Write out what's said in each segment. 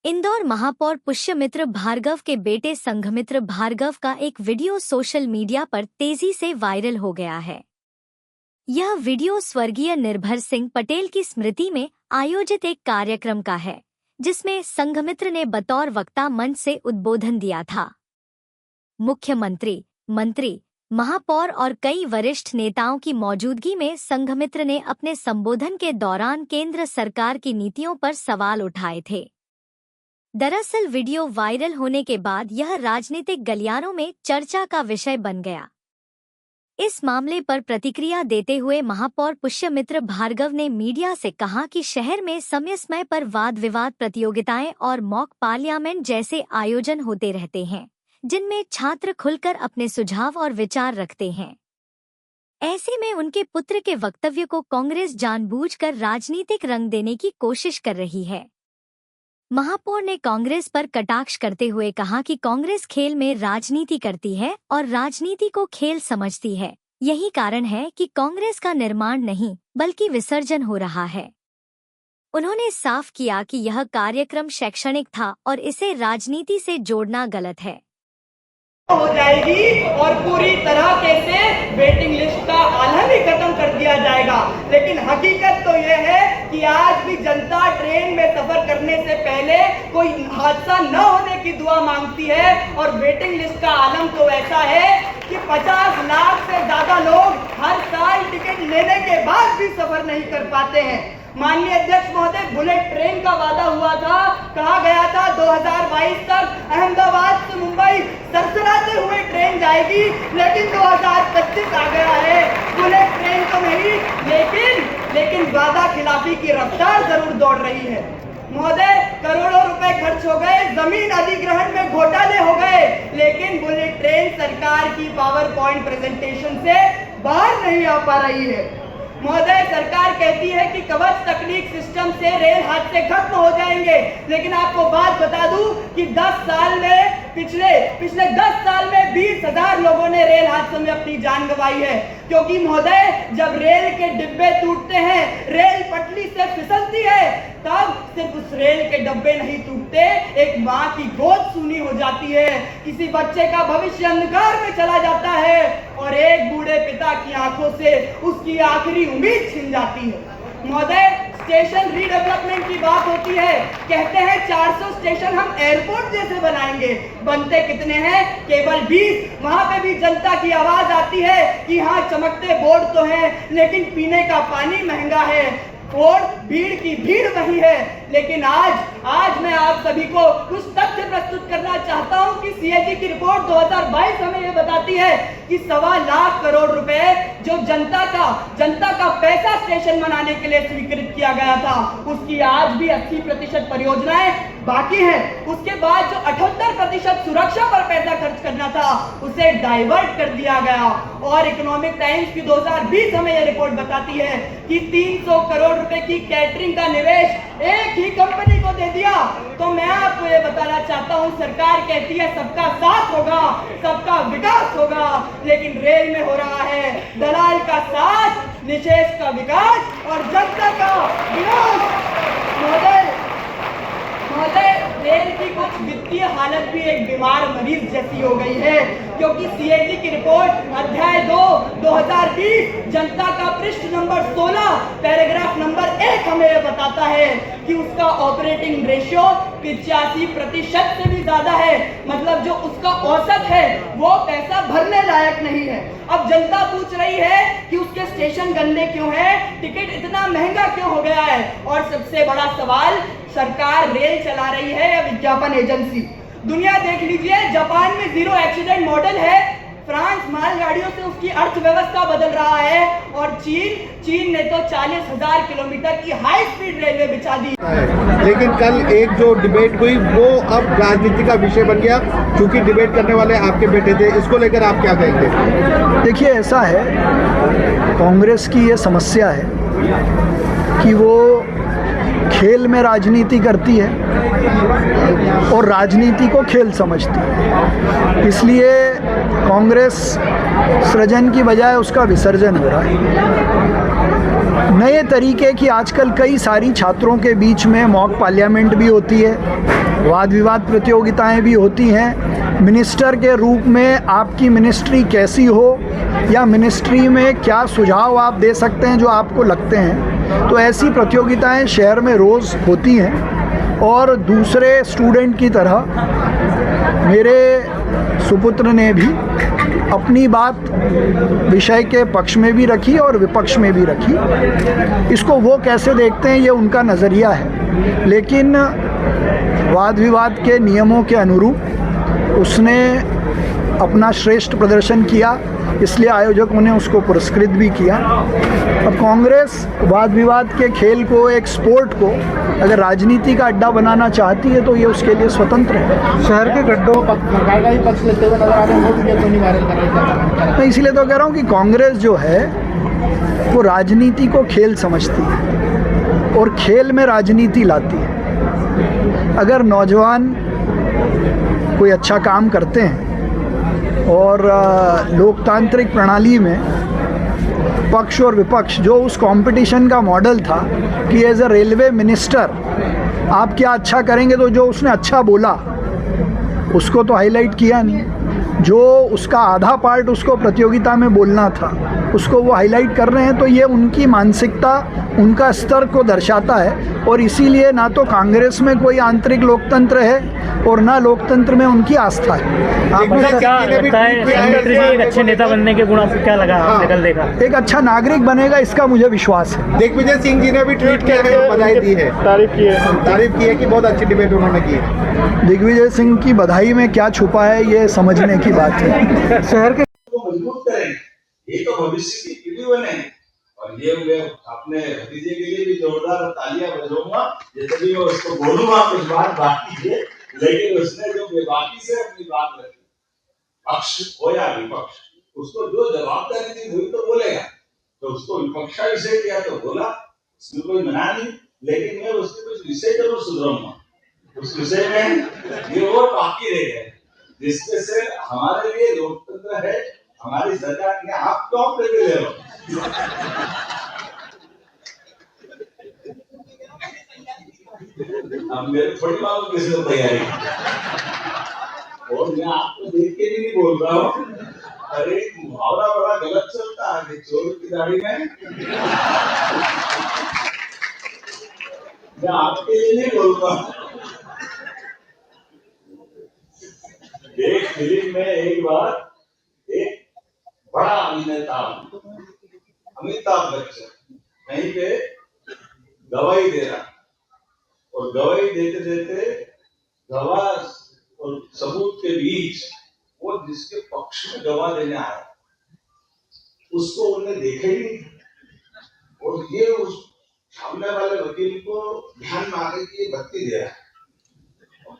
इंदौर महापौर पुष्यमित्र भार्गव के बेटे संघमित्र भार्गव का एक वीडियो सोशल मीडिया पर तेजी से वायरल हो गया है। यह वीडियो स्वर्गीय निर्भर सिंह पटेल की स्मृति में आयोजित एक कार्यक्रम का है, जिसमें संघमित्र ने बतौर वक्ता मंच से उद्बोधन दिया था। मुख्यमंत्री, मंत्री, महापौर और कई वरिष्ठ नेताओं की मौजूदगी में संघमित्र ने अपने संबोधन के दौरान केंद्र सरकार की नीतियों पर सवाल उठाए थे। दरअसल वीडियो वायरल होने के बाद यह राजनीतिक गलियारों में चर्चा का विषय बन गया। इस मामले पर प्रतिक्रिया देते हुए महापौर पुष्यमित्र भार्गव ने मीडिया से कहा कि शहर में समय समय पर वाद विवाद प्रतियोगिताएं और मॉक पार्लियामेंट जैसे आयोजन होते रहते हैं, जिनमें छात्र खुलकर अपने सुझाव और विचार रखते हैं। ऐसे में उनके पुत्र के वक्तव्य को कांग्रेस जानबूझकर राजनीतिक रंग देने की कोशिश कर रही है। महापौर ने कांग्रेस पर कटाक्ष करते हुए कहा कि कांग्रेस खेल में राजनीति करती है और राजनीति को खेल समझती है। यही कारण है कि कांग्रेस का निर्माण नहीं बल्कि विसर्जन हो रहा है। उन्होंने साफ किया कि यह कार्यक्रम शैक्षणिक था और इसे राजनीति से जोड़ना गलत है। हो जाएगी और पूरी तरह से वेटिंग लिस्ट का आलम ही खत्म कर दिया जाएगा। लेकिन हकीकत तो यह है कि आज भी जनता ट्रेन में सफर करने से पहले कोई हादसा न होने की दुआ मांगती है, और वेटिंग लिस्ट का आलम तो ऐसा है कि 50 लाख से ज्यादा लोग हर साल टिकट लेने के बाद भी सफर नहीं कर पाते हैं। माननीय अध्यक्ष महोदय, बुलेट ट्रेन का वादा हुआ था, कहा गया था 2022 तक अहमदाबाद से मुंबई सरसराते हुए ट्रेन जाएगी, लेकिन 2025 आ गया है। बुलेट ट्रेन तो नहीं, लेकिन वादा खिलाफी की रफ्तार जरूर दौड़ रही है। महोदय, करोड़ों रुपए खर्च हो गए, जमीन अधिग्रहण में घोटाले हो गए, लेकिन बुलेट ट्रेन सरकार की पावर पॉइंट प्रेजेंटेशन से बाहर नहीं आ पा रही है। महोदय, सरकार कहती है कि कवच तकनीक सिस्टम से रेल हादसे खत्म हो जाएंगे, लेकिन आपको बात बता दूं कि 10 साल में पिछले 10 साल में 20,000 लोगों ने रेल हादसों में अपनी जान गंवाई है। क्योंकि महोदय, जब रेल के डिब्बे टूटते हैं, रेल पटरी से फिसलती है, तब सिर्फ उस रेल के डब्बे नहीं टूटते, एक माँ की गोद सूनी हो जाती है, किसी बच्चे का भविष्य अंधकार में चला जाता है और एक बूढ़े पिता की आंखों से उसकी आखिरी उम्मीद छिन जाती है। महोदय, स्टेशन रीडेवलपमेंट की बात होती है, कहते हैं 400 स्टेशन हम एयरपोर्ट जैसे बनाएंगे, बनते कितने हैं? केवल 20। वहां पे भी जनता की आवाज आती है कि हाँ, चमकते बोर्ड तो हैं, लेकिन पीने का पानी महंगा है और भीड़ की भीड़ वही है। लेकिन आज मैं आप सभी को कुछ तथ्य प्रस्तुत करना चाहता हूं कि सीएजी की रिपोर्ट 2022 हमें यह बताती है कि 1.25 लाख करोड़ रुपए जो जनता का पैसा स्टेशन बनाने के लिए स्वीकृत किया गया था, उसकी आज भी 80% परियोजनाएं बाकी हैं। उसके बाद जो 78% सुरक्षा पर पैसा खर्च करना था, उसे डाइवर्ट कर दिया गया। और इकोनॉमिक टाइम्स की 2020 हमें यह रिपोर्ट बताती है कि 300 करोड़ रुपए की कैटरिंग का निवेश एक ही कंपनी को दे दिया। तो मैं आपको ये बताना चाहता हूँ, सरकार कहती है सबका साथ होगा, सबका विकास होगा, लेकिन रेल में हो रहा है दलाल का साथ, निषेध का विकास और जनता का विनाश। महोदय, रेल की कुछ वित्तीय हालत भी एक बीमार मरीज जैसी हो गई है, क्योंकि सीएजी की रिपोर्ट अध्याय 2 2020 जनता का पृष्ठ नंबर 16 पैराग्राफ नंबर 1 हमें यह बताता है कि उसका ऑपरेटिंग रेशियो 85% से भी ज्यादा है। मतलब जो उसका औसत है वो पैसा भरने लायक नहीं है। अब जनता पूछ रही है कि उसके स्टेशन गंदे क्यों है, टिकट इतना महंगा क्यों हो गया है, और सबसे बड़ा सवाल, सरकार रेल चला रही है या विज्ञापन एजेंसी? दुनिया देख लीजिए, जापान में 0 एक्सीडेंट मॉडल है, फ्रांस मालगाड़ियों से उसकी अर्थव्यवस्था बदल रहा है, और चीन ने तो 40,000 किलोमीटर की हाई स्पीड रेलवे बिछा दी। लेकिन कल एक जो डिबेट हुई वो अब राजनीति का विषय बन गया, क्योंकि डिबेट करने वाले आपके बेटे थे। इसको लेकर आप क्या कहेंगे? देखिए, ऐसा है, कांग्रेस की ये समस्या है कि वो खेल में राजनीति करती है और राजनीति को खेल समझती है। इसलिए कांग्रेस सृजन की बजाय उसका विसर्जन हो रहा है। नए तरीके की आजकल कई सारी छात्रों के बीच में मॉक पार्लियामेंट भी होती है, वाद विवाद प्रतियोगिताएं भी होती हैं। मिनिस्टर के रूप में आपकी मिनिस्ट्री कैसी हो या मिनिस्ट्री में क्या सुझाव आप दे सकते हैं जो आपको लगते हैं, तो ऐसी प्रतियोगिताएं शहर में रोज़ होती हैं। और दूसरे स्टूडेंट की तरह मेरे सुपुत्र ने भी अपनी बात विषय के पक्ष में भी रखी और विपक्ष में भी रखी। इसको वो कैसे देखते हैं ये उनका नज़रिया है, लेकिन वाद विवाद के नियमों के अनुरूप उसने अपना श्रेष्ठ प्रदर्शन किया, इसलिए आयोजकों ने उसको पुरस्कृत भी किया। अब कांग्रेस वाद विवाद के खेल को, एक स्पोर्ट को अगर राजनीति का अड्डा बनाना चाहती है तो ये उसके लिए स्वतंत्र है। शहर के गड्ढों सरकार का ही पक्ष लेते हुए नजर आ रहे हैं, तो नहीं वायरल कर रहे हैं। मैं इसीलिए तो कह रहा हूँ कि कांग्रेस जो है वो राजनीति को खेल समझती है और खेल में राजनीति लाती है। अगर नौजवान कोई अच्छा काम करते हैं और लोकतांत्रिक प्रणाली में पक्ष और विपक्ष, जो उस कंपटीशन का मॉडल था कि एज अ रेलवे मिनिस्टर आप क्या अच्छा करेंगे, तो जो उसने अच्छा बोला उसको तो हाईलाइट किया नहीं, जो उसका आधा पार्ट उसको प्रतियोगिता में बोलना था उसको वो हाईलाइट कर रहे हैं। तो ये उनकी मानसिकता, उनका स्तर को दर्शाता है। और इसीलिए ना तो कांग्रेस में कोई आंतरिक लोकतंत्र है और ना लोकतंत्र में उनकी आस्था है। मतलब क्या लगता है संघमित्र जी एक अच्छे नेता बनने के गुण आपको क्या लगा, आपने कल देखा? एक अच्छा नागरिक बनेगा, इसका मुझे विश्वास है। दिग्विजय सिंह जी ने भी ट्वीट किया है, बधाई दी है, तारीफ की है कि बहुत अच्छी डिबेट उन्होंने की। दिग्विजय सिंह की बधाई में क्या छुपा है ये समझने की बात है। शहर के मजबूत करें, ये तो भविष्य की पीढ़ी बने। और ये मैं अपने भतीजे के लिए भी जोरदार तालियां बजाऊंगा, जैसे भी मैं उसको बोलूंगा कुछ बात बाकी है, लेकिन उसने जो बेबाकी से अपनी बात रखी, पक्ष हो या विपक्ष, उसको जो जवाबदारी थी वही तो बोलेगा। तो उसको विपक्ष का विषय किया तो बोला, उसमें कोई मना नहीं, लेकिन मैं उसके कुछ विषय जरूर सुधरूंगा। उस विषय में ये और बाकी रह गए, जिसमें से हमारे लिए लोकतंत्र है, हमारी सरकार ने आप टॉप पे ले लो। अब मेरे थोड़ी मालूम किसी ने तैयारी, और मैं आपको देख के भी नहीं बोल रहा हूँ। अरे मुहावरा बड़ा गलत चलता है, चोर की दाढ़ी में। मैं आपके लिए नहीं बोल रहा हूँ। एक फिल्म में एक बार एक बड़ा अभिनेता अमिताभ बच्चन कहीं पे गवाही दे रहा, और गवाही देते देते गवाह और सबूत के बीच वो जिसके पक्ष में गवाह देने आया उसको उन्हें देखा ही नहीं, और ये उस सामने वाले वकील को ध्यान में आके कि भक्ति दे रहा है,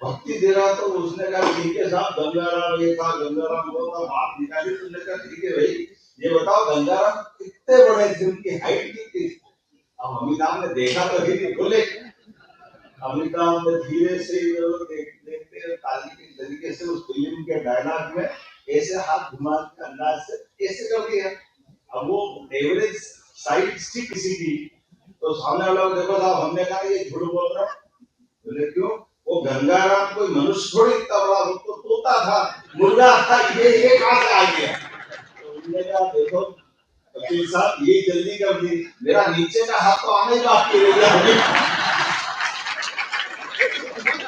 भक्ति दे रहा। तो उसने कहा ठीक है साहब, गंगाराम ये था, गंगाराम वो था, बात निकाली। तुमने कहा ठीक है भाई, ये बताओ गंगाराम कितने बड़े थे, उनकी हाइट कितनी थी? अब अमिताभ ने देखा तो ही नहीं बोले। अमिताभ ने धीरे से देखते ताली के तरीके से उस फिल्म के डायलॉग में ऐसे हाथ घुमा के अंदाज से ऐसे कर दिया। अब वो एवरेज साइड थी किसी की, तो सामने वाला को देखो साहब, हमने कहा ये झूठ बोल रहा है। बोले क्यों? वो गंगाराम कोई मनुष्य थोड़ी इतना बड़ा, वो तो तोता था, मुर्गा था, ये कहां से आ गया? तो उन्होंने कहा देखो वकील साहब, ये जल्दी कर दी, मेरा नीचे का हाथ तो आने बाकी रह गया,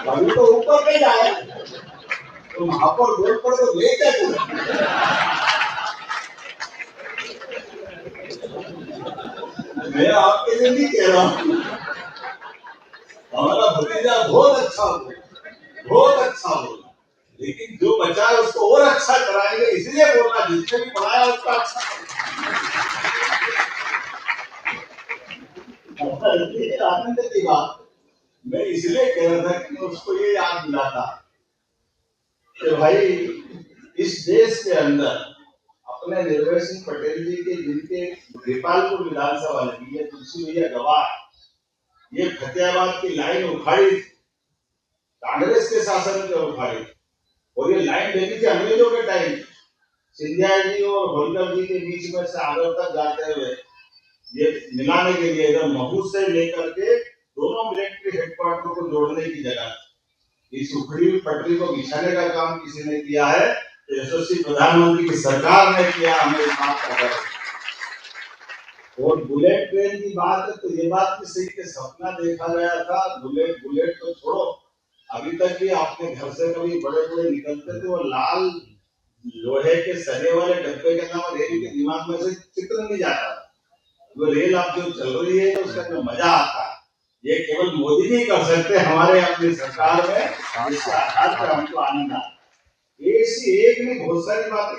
अभी तो ऊपर नहीं आया। तो वहां पर बोल पड़े तो ले क्या तू? मैं आपके लिए नहीं कह रहा हूँ, हमारा भतीजा बहुत अच्छा बोला, लेकिन जो बचा है उसको और अच्छा कराएंगे, इसलिए बोलना, जिसने भी पढ़ाया उसका अच्छा। आनंद की बात मैं इसलिए कह रहा था कि उसको ये याद दिलाता कि भाई इस देश के अंदर अपने निर्भय सिंह पटेल जी के, जिनके गोपालपुर विधानसभा लगी है, तुलसी भैया गवाह, ये फतेहाबाद की लाइन उखाड़ी कांग्रेस के शासन में उखाड़ी, और ये लाइन देनी थी अंग्रेजों के टाइम, सिंधिया जी और होलकर जी के बीच में से आगरा तक जाते हुए ये मिलाने के लिए इधर महू से लेकर के दोनों मिलिट्री हेडक्वार्टर को जोड़ने की जगह इस उखड़ी हुई पटरी को बिछाने का काम किसी ने किया है, यशस्वी प्रधानमंत्री की सरकार ने किया, हमें इस बात का गर्व है। और बुलेट ट्रेन की बात है तो ये बात भी सही कि सपना देखा गया था, बुलेट तो छोड़ो, अभी तक भी आपके घर से कभी बड़े बड़े निकलते थे वो लाल लोहे के सने वाले डब्बे के नाम रेल के दिमाग में से चित्र नहीं जाता। वो रेल आप जो चल रही है तो उसका जो मजा आता है ये केवल मोदी नहीं कर सकते, हमारे अपनी सरकार में इसके आधार पर हमको आनंद आता है। एक से एक ने बहुत सारी बातें